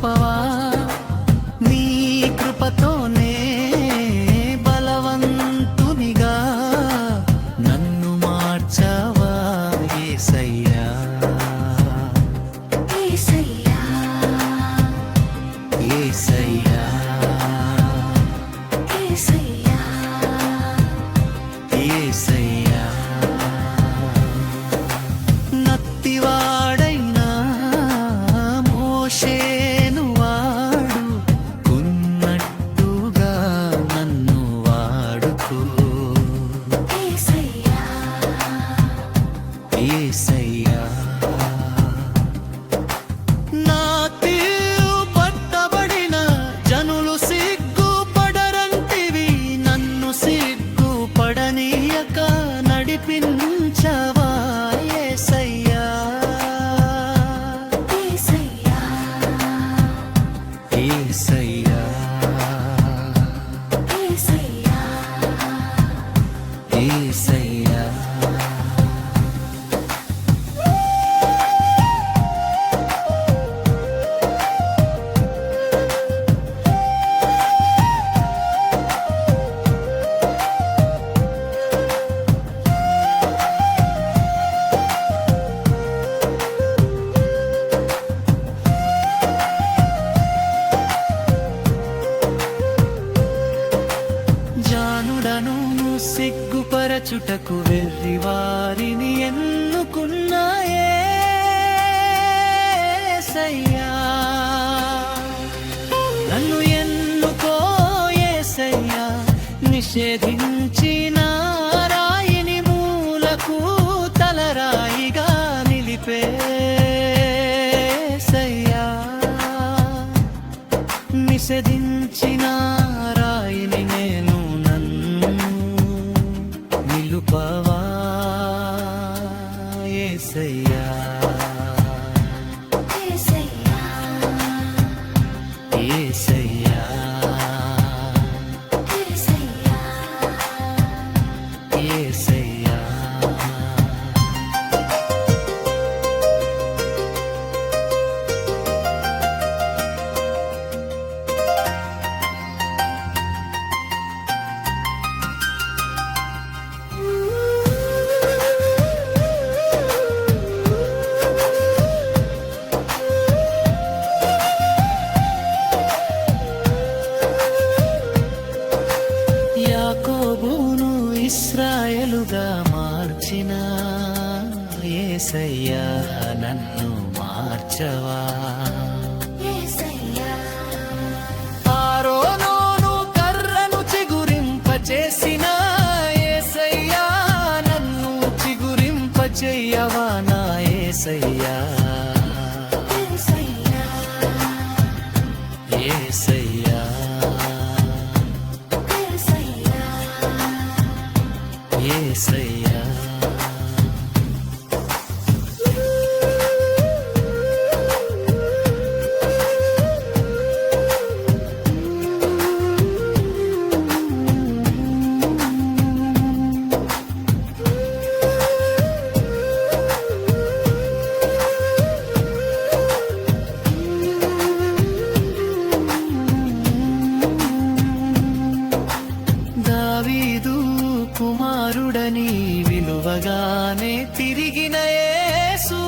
చూపవా నీ కృపతోనే బలవంతునిగా నన్ను మార్చవా యేసయ్యా యేసయ్యా యేసయ్యా యేసయ్యా యేసయ్యా నత్తివాడైనా మోషేను వాడు కున్నట్టుగా నన్ను వాడుకో యేసయ్యా యేసయ్యా నా తీరు పట్టబడిన జనులు సిగ్గుపడరంటివి నన్ను సిగ్గుపడనీయక నడిపించవా యేసయ్యా యేసయ్యా యేసయ్యా యేసయ్యా యేసయ్యా జానుడను సిగ్గుపరచుటకు వెర్రి వారిని ఎన్నుకున్నా యేసయ్యా నన్ను ఎన్నుకో యేసయ్యా నిషేధించిన రాయిని మూలకు తలరాయిగా నిలిపేసయ్యా నిషేధించిన రాయిని నేను నిలుపవా యేసయ్యా యేసయ్యా యేసయ్యా యేసయ్యా యాకోబును ఇశ్రాయేలుగా మార్చిన యేసయ్యా నన్ను మార్చవా యేసయ్యా ఆరోనును కర్రను చిగురింపచేసిన యేసయ్యా నన్ను చిగురింపచేయవా నా యేసయ్యా యేసయ్యా యేసయ్యా యేసయ్యా దావీదు కుమారుడని విలువగానే తిరిగిన యేసు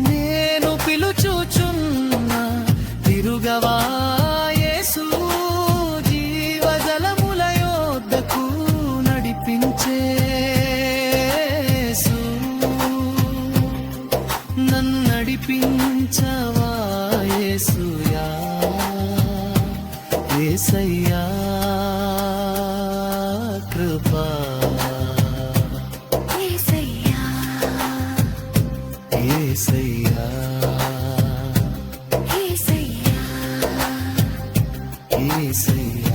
నేను పిలుచుచున్న తిరుగవా యేసు జీవజలముల యొద్దకు నడిపించే యేసు నన్ను నడిపించవా యేసుయా యేసయ్యా కృపా యేసయ్యా యేసయ్యా యేసయ్యా యేసయ్యా